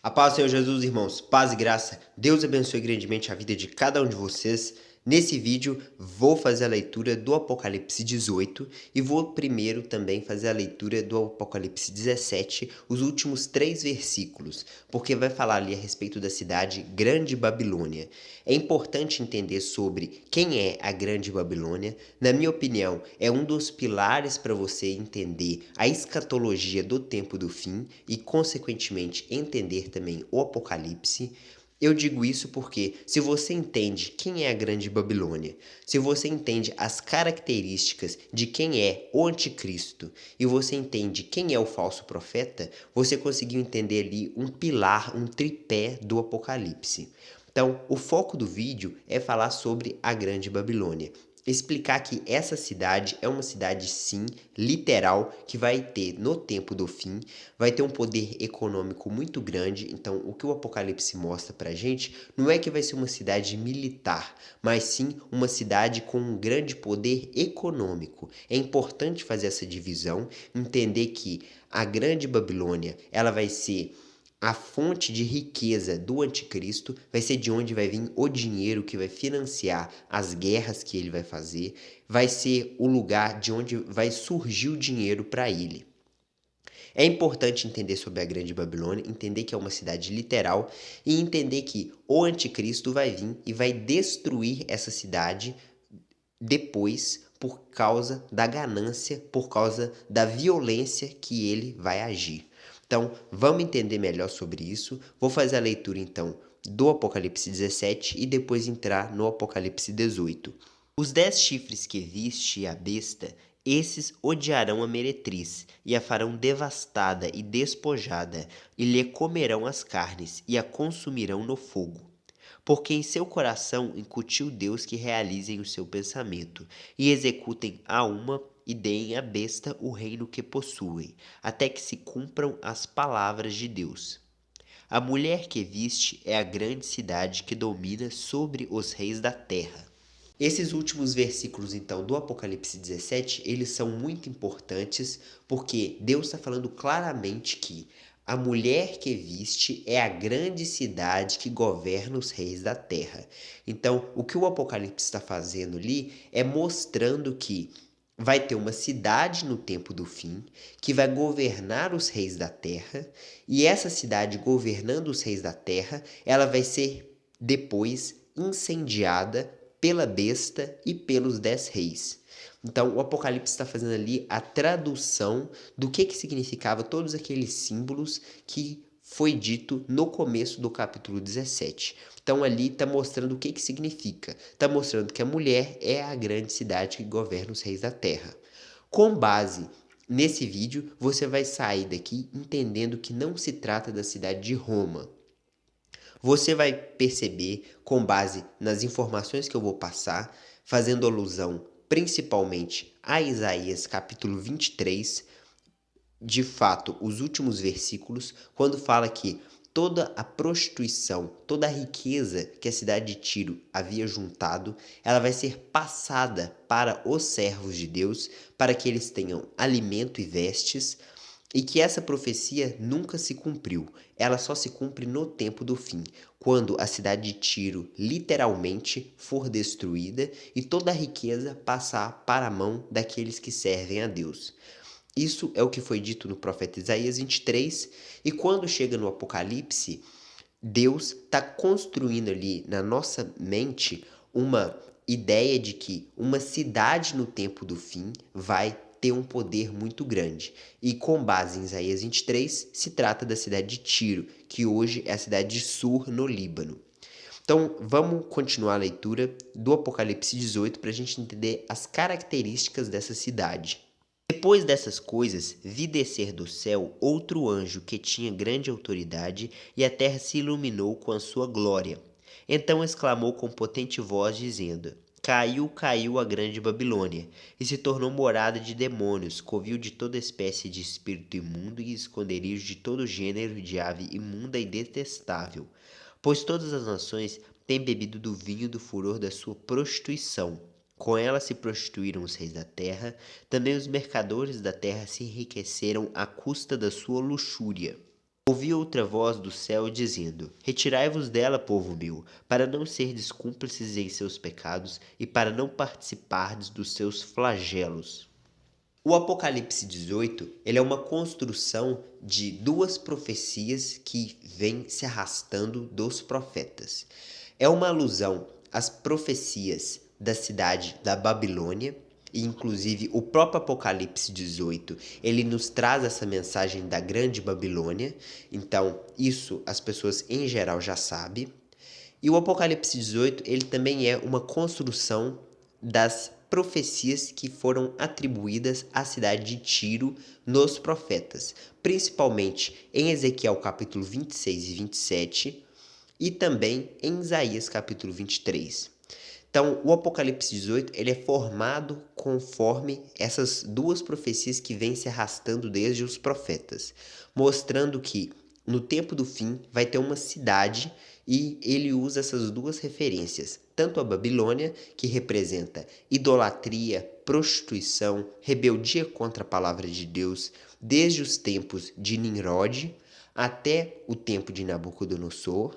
A paz do Senhor Jesus, irmãos, paz e graça. Deus abençoe grandemente a vida de cada um de vocês. Nesse vídeo, vou fazer a leitura do Apocalipse 18 e vou primeiro também fazer a leitura do Apocalipse 17, os últimos 3 versículos, porque vai falar ali a respeito da cidade Grande Babilônia. É importante entender sobre quem é a Grande Babilônia. Na minha opinião, é um dos pilares para você entender a escatologia do tempo do fim e, consequentemente, entender também o Apocalipse. Eu digo isso porque, se você entende quem é a Grande Babilônia, se você entende as características de quem é o Anticristo e você entende quem é o falso profeta, você conseguiu entender ali um pilar, um tripé do Apocalipse. Então, o foco do vídeo é falar sobre a Grande Babilônia. Explicar que essa cidade é uma cidade, sim, literal, que vai ter, no tempo do fim, vai ter um poder econômico muito grande. Então, o que o Apocalipse mostra pra gente não é que vai ser uma cidade militar, mas sim uma cidade com um grande poder econômico. É importante fazer essa divisão, entender que a Grande Babilônia, ela vai ser a fonte de riqueza do anticristo, vai ser de onde vai vir o dinheiro que vai financiar as guerras que ele vai fazer, vai ser o lugar de onde vai surgir o dinheiro para ele. É importante entender sobre a Grande Babilônia, entender que é uma cidade literal e entender que o anticristo vai vir e vai destruir essa cidade depois por causa da ganância, por causa da violência que ele vai agir. Então, vamos entender melhor sobre isso. Vou fazer a leitura então do Apocalipse 17 e depois entrar no Apocalipse 18. Os 10 chifres que viste a besta, esses odiarão a meretriz, e a farão devastada e despojada, e lhe comerão as carnes, e a consumirão no fogo. Porque em seu coração incutiu Deus que realizem o seu pensamento, e executem a uma e deem à besta o reino que possuem, até que se cumpram as palavras de Deus. A mulher que viste é a grande cidade que domina sobre os reis da terra. Esses últimos versículos, então, do Apocalipse 17, eles são muito importantes porque Deus está falando claramente que a mulher que viste é a grande cidade que governa os reis da terra. Então, o que o Apocalipse está fazendo ali é mostrando que vai ter uma cidade no tempo do fim que vai governar os reis da terra, e essa cidade governando os reis da terra, ela vai ser depois incendiada pela besta e pelos 10 reis. Então, o Apocalipse está fazendo ali a tradução do que significava todos aqueles símbolos que foi dito no começo do capítulo 17. Então, ali está mostrando o que significa. Está mostrando que a mulher é a grande cidade que governa os reis da terra. Com base nesse vídeo, você vai sair daqui entendendo que não se trata da cidade de Roma. Você vai perceber, com base nas informações que eu vou passar, fazendo alusão principalmente a Isaías capítulo 23, de fato, os últimos versículos, quando fala que toda a prostituição, toda a riqueza que a cidade de Tiro havia juntado, ela vai ser passada para os servos de Deus, para que eles tenham alimento e vestes, e que essa profecia nunca se cumpriu. Ela só se cumpre no tempo do fim, quando a cidade de Tiro literalmente for destruída e toda a riqueza passar para a mão daqueles que servem a Deus. Isso é o que foi dito no profeta Isaías 23, e quando chega no Apocalipse, Deus está construindo ali na nossa mente uma ideia de que uma cidade no tempo do fim vai ter um poder muito grande. E com base em Isaías 23, se trata da cidade de Tiro, que hoje é a cidade de Sur, no Líbano. Então, vamos continuar a leitura do Apocalipse 18 para a gente entender as características dessa cidade. Depois dessas coisas, vi descer do céu outro anjo que tinha grande autoridade, e a terra se iluminou com a sua glória. Então exclamou com potente voz, dizendo: Caiu, caiu a grande Babilônia, e se tornou morada de demônios, covil de toda espécie de espírito imundo e esconderijo de todo gênero de ave imunda e detestável. Pois todas as nações têm bebido do vinho do furor da sua prostituição. Com ela se prostituíram os reis da terra, também os mercadores da terra se enriqueceram à custa da sua luxúria. Ouvi outra voz do céu dizendo: Retirai-vos dela, povo meu, para não serdes cúmplices em seus pecados e para não participardes dos seus flagelos. O Apocalipse 18, ele é uma construção de duas profecias que vêm se arrastando dos profetas. É uma alusão às profecias da cidade da Babilônia, e inclusive o próprio Apocalipse 18, ele nos traz essa mensagem da grande Babilônia. Então, isso as pessoas em geral já sabem. E o Apocalipse 18, ele também é uma construção das profecias que foram atribuídas à cidade de Tiro nos profetas, principalmente em Ezequiel capítulo 26 e 27 e também em Isaías capítulo 23. Então, o Apocalipse 18, ele é formado conforme essas duas profecias que vêm se arrastando desde os profetas, mostrando que no tempo do fim vai ter uma cidade e ele usa essas duas referências, tanto a Babilônia, que representa idolatria, prostituição, rebeldia contra a palavra de Deus, desde os tempos de Nimrod até o tempo de Nabucodonosor,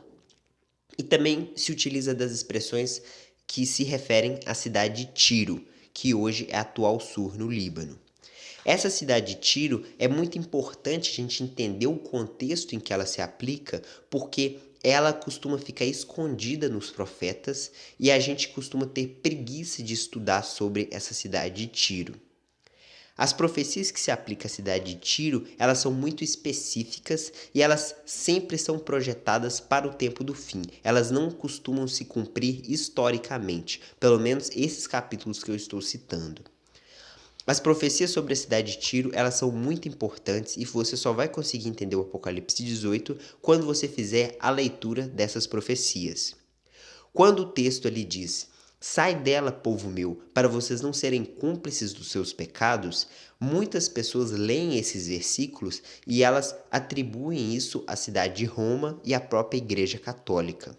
e também se utiliza das expressões que se referem à cidade de Tiro, que hoje é a atual Sur, no Líbano. Essa cidade de Tiro é muito importante a gente entender o contexto em que ela se aplica, porque ela costuma ficar escondida nos profetas e a gente costuma ter preguiça de estudar sobre essa cidade de Tiro. As profecias que se aplicam à cidade de Tiro, elas são muito específicas e elas sempre são projetadas para o tempo do fim. Elas não costumam se cumprir historicamente, pelo menos esses capítulos que eu estou citando. As profecias sobre a cidade de Tiro, elas são muito importantes e você só vai conseguir entender o Apocalipse 18 quando você fizer a leitura dessas profecias. Quando o texto ali diz: Sai dela, povo meu, para vocês não serem cúmplices dos seus pecados, muitas pessoas leem esses versículos e elas atribuem isso à cidade de Roma e à própria Igreja Católica.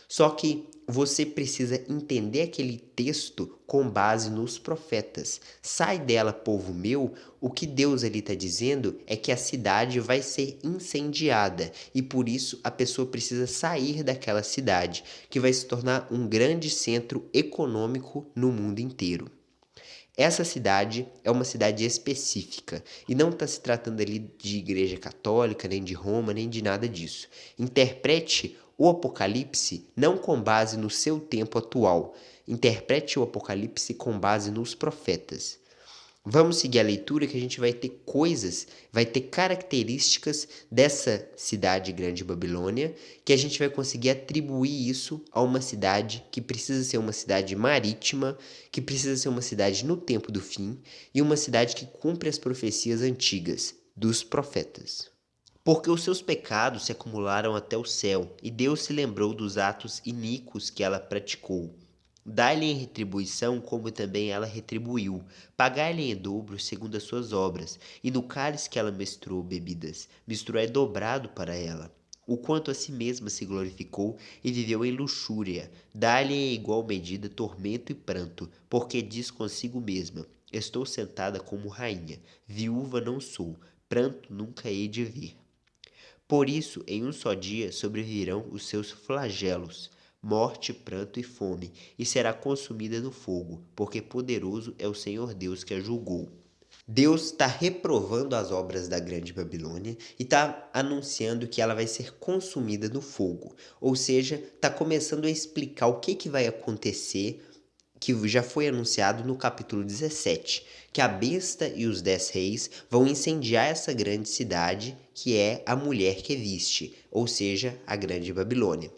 Só que você precisa entender aquele texto com base nos profetas. Sai dela, povo meu. O que Deus ali está dizendo é que a cidade vai ser incendiada e por isso a pessoa precisa sair daquela cidade, que vai se tornar um grande centro econômico no mundo inteiro. Essa cidade é uma cidade específica e não está se tratando ali de igreja católica, nem de Roma, nem de nada disso. Interprete o Apocalipse não com base no seu tempo atual. Interprete o Apocalipse com base nos profetas. Vamos seguir a leitura que a gente vai ter coisas, vai ter características dessa cidade grande Babilônia, que a gente vai conseguir atribuir isso a uma cidade que precisa ser uma cidade marítima, que precisa ser uma cidade no tempo do fim e uma cidade que cumpre as profecias antigas dos profetas. Porque os seus pecados se acumularam até o céu, e Deus se lembrou dos atos iníquos que ela praticou. Dai-lhe em retribuição como também ela retribuiu. Pagai-lhe em dobro segundo as suas obras. E no cálice que ela misturou bebidas, misturou é dobrado para ela. O quanto a si mesma se glorificou e viveu em luxúria. Dai-lhe em igual medida tormento e pranto, porque diz consigo mesma: Estou sentada como rainha, viúva não sou, pranto nunca hei de ver. Por isso, em um só dia sobrevirão os seus flagelos, morte, pranto e fome, e será consumida no fogo, porque poderoso é o Senhor Deus que a julgou. Deus está reprovando as obras da grande Babilônia e está anunciando que ela vai ser consumida no fogo. Ou seja, está começando a explicar o que vai acontecer, que já foi anunciado no capítulo 17, que a besta e os 10 reis vão incendiar essa grande cidade, que é a mulher que viste, ou seja, a grande Babilônia.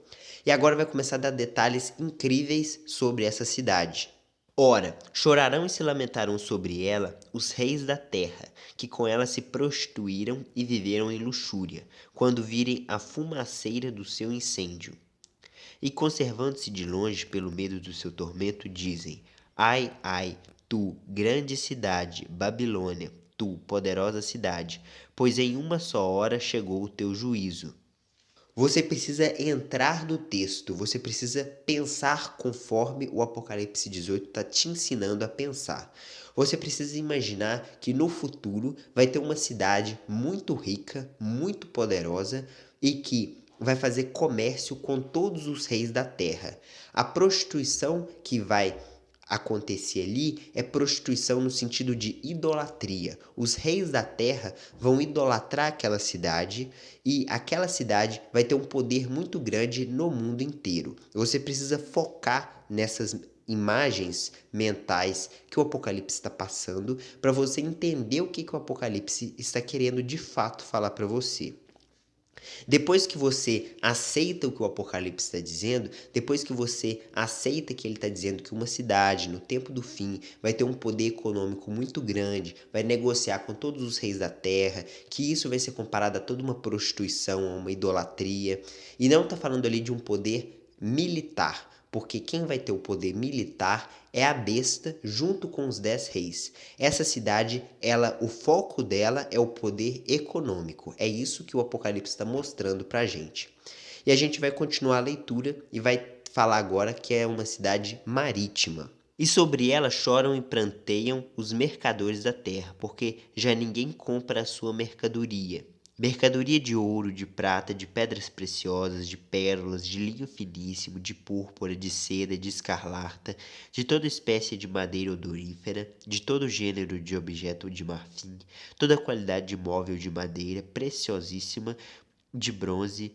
E agora vai começar a dar detalhes incríveis sobre essa cidade. Ora, chorarão e se lamentarão sobre ela os reis da terra, que com ela se prostituíram e viveram em luxúria, quando virem a fumaceira do seu incêndio. E conservando-se de longe pelo medo do seu tormento, dizem: Ai, ai, tu, grande cidade, Babilônia, tu, poderosa cidade, pois em uma só hora chegou o teu juízo. Você precisa entrar no texto, você precisa pensar conforme o Apocalipse 18 está te ensinando a pensar. Você precisa imaginar que no futuro vai ter uma cidade muito rica, muito poderosa e que vai fazer comércio com todos os reis da terra. A prostituição que vai acontecer ali é prostituição no sentido de idolatria. Os reis da terra vão idolatrar aquela cidade e aquela cidade vai ter um poder muito grande no mundo inteiro. Você precisa focar nessas imagens mentais que o Apocalipse está passando para você entender o que o Apocalipse está querendo de fato falar para você. Depois que você aceita o que o Apocalipse está dizendo, depois que você aceita que ele está dizendo que uma cidade, no tempo do fim, vai ter um poder econômico muito grande, vai negociar com todos os reis da terra, que isso vai ser comparado a toda uma prostituição, a uma idolatria, e não está falando ali de um poder militar, porque quem vai ter o poder militar é a besta junto com os 10 reis. Essa cidade, o foco dela é o poder econômico. É isso que o Apocalipse está mostrando para a gente. E a gente vai continuar a leitura e vai falar agora que é uma cidade marítima. E sobre ela choram e pranteiam os mercadores da terra, porque já ninguém compra a sua mercadoria. Mercadoria de ouro, de prata, de pedras preciosas, de pérolas, de linho finíssimo, de púrpura, de seda, de escarlata, de toda espécie de madeira odorífera, de todo gênero de objeto de marfim, toda qualidade de móvel de madeira preciosíssima, de bronze,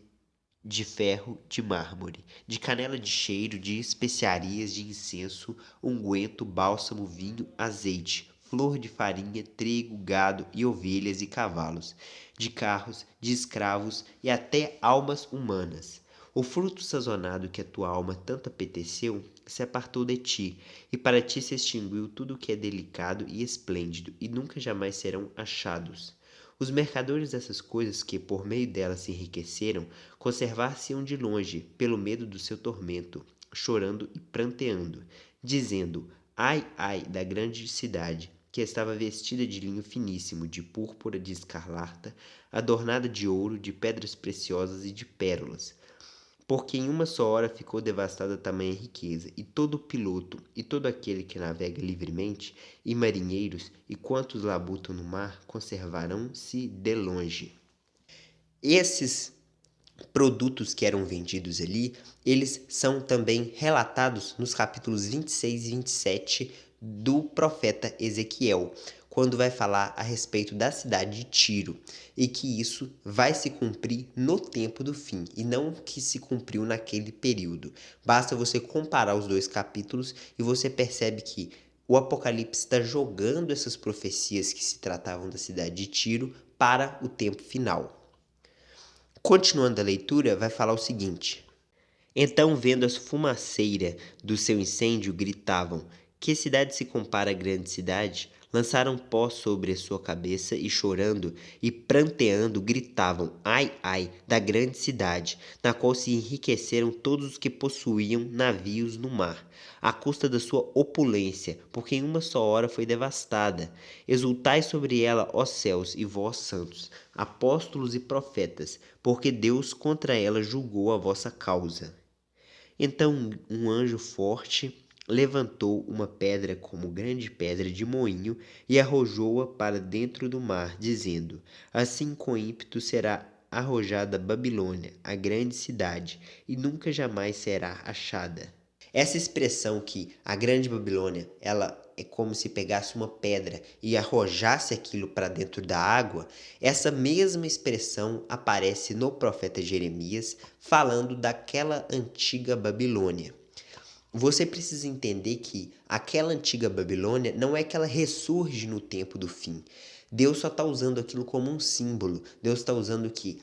de ferro, de mármore, de canela de cheiro, de especiarias, de incenso, unguento, bálsamo, vinho, azeite, flor de farinha, trigo, gado e ovelhas e cavalos, de carros, de escravos e até almas humanas. O fruto sazonado que a tua alma tanto apeteceu se apartou de ti, e para ti se extinguiu tudo o que é delicado e esplêndido, e nunca jamais serão achados. Os mercadores dessas coisas que por meio delas se enriqueceram, conservar-se-ão de longe, pelo medo do seu tormento, chorando e pranteando, dizendo: Ai, ai, da grande cidade, que estava vestida de linho finíssimo, de púrpura, de escarlata, adornada de ouro, de pedras preciosas e de pérolas, porque em uma só hora ficou devastada tamanha riqueza, e todo piloto, e todo aquele que navega livremente, e marinheiros, e quantos labutam no mar, conservarão-se de longe. Esses produtos que eram vendidos ali, eles são também relatados nos capítulos 26 e 27 do profeta Ezequiel, quando vai falar a respeito da cidade de Tiro, e que isso vai se cumprir no tempo do fim, e não que se cumpriu naquele período. Basta você comparar os dois capítulos e você percebe que o Apocalipse está jogando essas profecias que se tratavam da cidade de Tiro para o tempo final. Continuando a leitura, vai falar o seguinte: Então, vendo a fumaceira do seu incêndio, gritavam: Que cidade se compara à grande cidade? Lançaram pó sobre a sua cabeça e, chorando e pranteando, gritavam: Ai, ai, da grande cidade, na qual se enriqueceram todos os que possuíam navios no mar, à custa da sua opulência, porque em uma só hora foi devastada. Exultai sobre ela, ó céus, e vós santos, apóstolos e profetas, porque Deus contra ela julgou a vossa causa. Então um anjo forte levantou uma pedra como grande pedra de moinho e arrojou-a para dentro do mar, dizendo: Assim com ímpeto será arrojada Babilônia, a grande cidade, e nunca jamais será achada. Essa expressão que a grande Babilônia, ela é como se pegasse uma pedra e arrojasse aquilo para dentro da água, essa mesma expressão aparece no profeta Jeremias falando daquela antiga Babilônia. Você precisa entender que aquela antiga Babilônia não é que ela ressurge no tempo do fim. Deus só está usando aquilo como um símbolo. Deus está usando que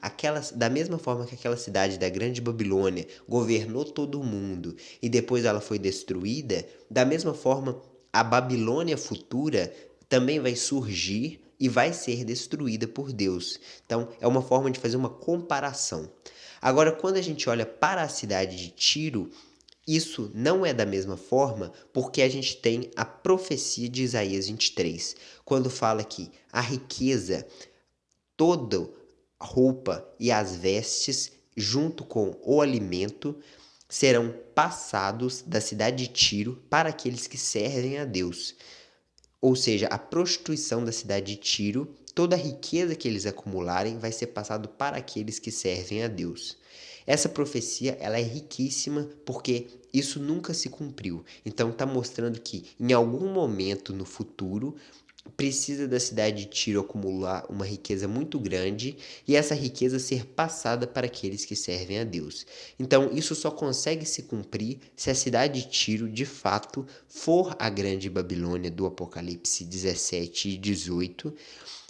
da mesma forma que aquela cidade da grande Babilônia governou todo o mundo e depois ela foi destruída, da mesma forma a Babilônia futura também vai surgir e vai ser destruída por Deus. Então é uma forma de fazer uma comparação. Agora, quando a gente olha para a cidade de Tiro, isso não é da mesma forma porque a gente tem a profecia de Isaías 23, quando fala que a riqueza, toda roupa e as vestes junto com o alimento, serão passados da cidade de Tiro para aqueles que servem a Deus. Ou seja, a prostituição da cidade de Tiro, toda a riqueza que eles acumularem vai ser passado para aqueles que servem a Deus. Essa profecia, ela é riquíssima porque isso nunca se cumpriu. Então está mostrando que em algum momento no futuro precisa da cidade de Tiro acumular uma riqueza muito grande e essa riqueza ser passada para aqueles que servem a Deus. Então, isso só consegue se cumprir se a cidade de Tiro, de fato, for a grande Babilônia do Apocalipse 17 e 18,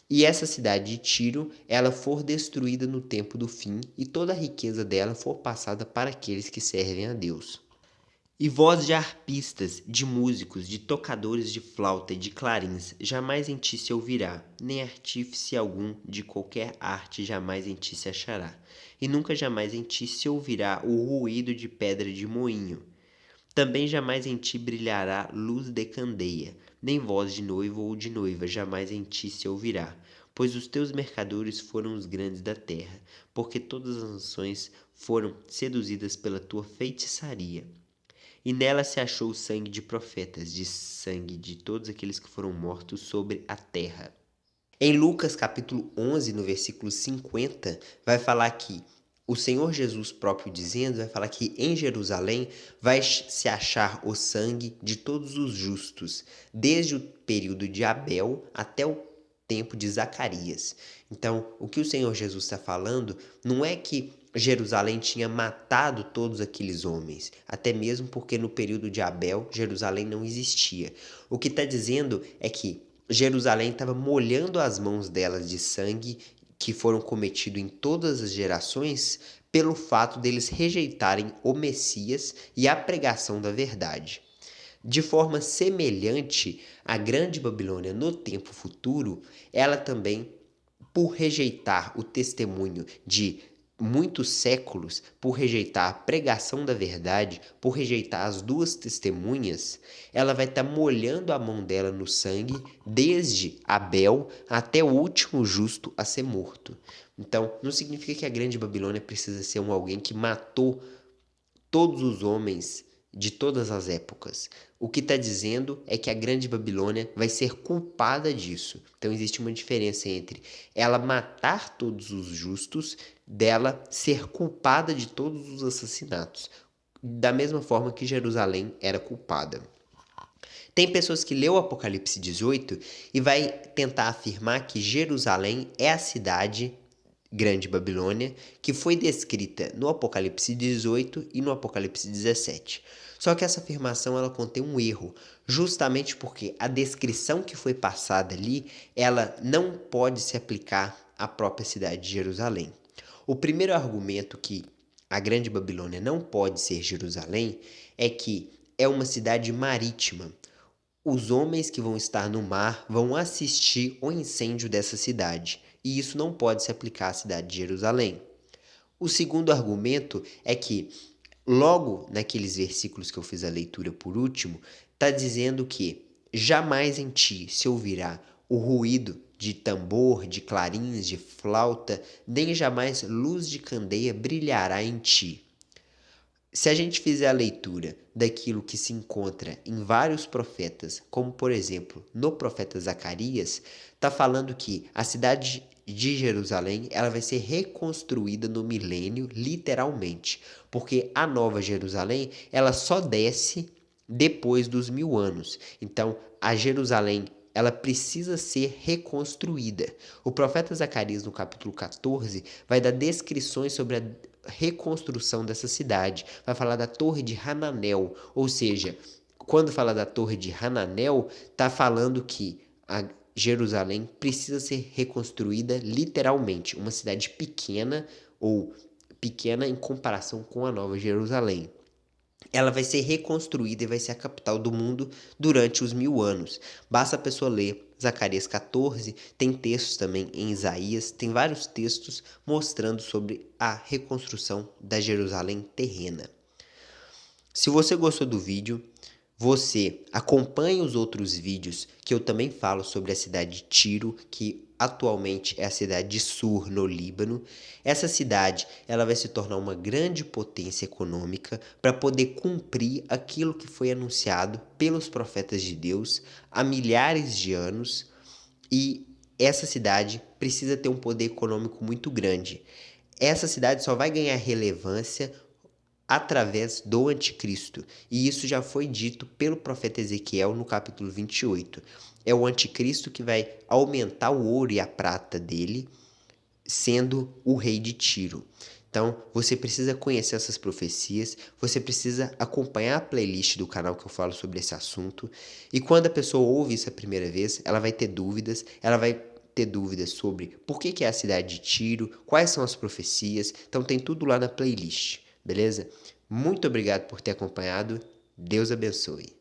e essa cidade de Tiro, ela for destruída no tempo do fim e toda a riqueza dela for passada para aqueles que servem a Deus. E voz de harpistas, de músicos, de tocadores de flauta e de clarins, jamais em ti se ouvirá, nem artífice algum de qualquer arte jamais em ti se achará, e nunca jamais em ti se ouvirá o ruído de pedra de moinho. Também jamais em ti brilhará luz de candeia, nem voz de noivo ou de noiva jamais em ti se ouvirá, pois os teus mercadores foram os grandes da terra, porque todas as nações foram seduzidas pela tua feitiçaria. E nela se achou o sangue de profetas, de sangue de todos aqueles que foram mortos sobre a terra. Em Lucas capítulo 11, no versículo 50, vai falar que o Senhor Jesus próprio dizendo, vai falar que em Jerusalém vai se achar o sangue de todos os justos, desde o período de Abel até o tempo de Zacarias. Então, o que o Senhor Jesus está falando não é que Jerusalém tinha matado todos aqueles homens, até mesmo porque no período de Abel, Jerusalém não existia. O que está dizendo é que Jerusalém estava molhando as mãos delas de sangue que foram cometidos em todas as gerações pelo fato deles rejeitarem o Messias e a pregação da verdade. De forma semelhante, a grande Babilônia no tempo futuro, ela também, por rejeitar o testemunho de muitos séculos, por rejeitar a pregação da verdade, por rejeitar as duas testemunhas, ela vai estar molhando a mão dela no sangue, desde Abel até o último justo a ser morto. Então, não significa que a grande Babilônia precisa ser alguém que matou todos os homens de todas as épocas. O que está dizendo é que a grande Babilônia vai ser culpada disso. Então existe uma diferença entre ela matar todos os justos, dela ser culpada de todos os assassinatos, da mesma forma que Jerusalém era culpada. Tem pessoas que lê o Apocalipse 18 e vai tentar afirmar que Jerusalém é a cidade Grande Babilônia, que foi descrita no Apocalipse 18 e no Apocalipse 17. Só que essa afirmação ela contém um erro, justamente porque a descrição que foi passada ali, ela não pode se aplicar à própria cidade de Jerusalém. O primeiro argumento que a Grande Babilônia não pode ser Jerusalém é que é uma cidade marítima. Os homens que vão estar no mar vão assistir o incêndio dessa cidade, e isso não pode se aplicar à cidade de Jerusalém. O segundo argumento é que, logo naqueles versículos que eu fiz a leitura por último, está dizendo que jamais em ti se ouvirá o ruído de tambor, de clarins, de flauta, nem jamais luz de candeia brilhará em ti. Se a gente fizer a leitura daquilo que se encontra em vários profetas, como por exemplo no profeta Zacarias, está falando que a cidade de Jerusalém ela vai ser reconstruída no milênio, literalmente, porque a Nova Jerusalém ela só desce depois dos 1000 anos. Então, a Jerusalém ela precisa ser reconstruída. O profeta Zacarias, no capítulo 14, vai dar descrições sobre a reconstrução dessa cidade. Vai falar da Torre de Hananel, ou seja, quando fala da Torre de Hananel, está falando que a Jerusalém precisa ser reconstruída literalmente, uma cidade pequena ou pequena em comparação com a Nova Jerusalém. Ela vai ser reconstruída e vai ser a capital do mundo durante os 1000 anos. Basta a pessoa ler Zacarias 14, tem textos também em Isaías, tem vários textos mostrando sobre a reconstrução da Jerusalém terrena. Se você gostou do vídeo, você acompanhe os outros vídeos que eu também falo sobre a cidade de Tiro, que atualmente é a cidade de Sur, no Líbano. Essa cidade, ela vai se tornar uma grande potência econômica para poder cumprir aquilo que foi anunciado pelos profetas de Deus há milhares de anos, e essa cidade precisa ter um poder econômico muito grande. Essa cidade só vai ganhar relevância através do anticristo. E isso já foi dito pelo profeta Ezequiel no capítulo 28. É o anticristo que vai aumentar o ouro e a prata dele, sendo o rei de Tiro. Então, você precisa conhecer essas profecias, você precisa acompanhar a playlist do canal que eu falo sobre esse assunto. E quando a pessoa ouve isso a primeira vez, ela vai ter dúvidas, sobre por que é a cidade de Tiro, quais são as profecias. Então, tem tudo lá na playlist, beleza? Muito obrigado por ter acompanhado. Deus abençoe.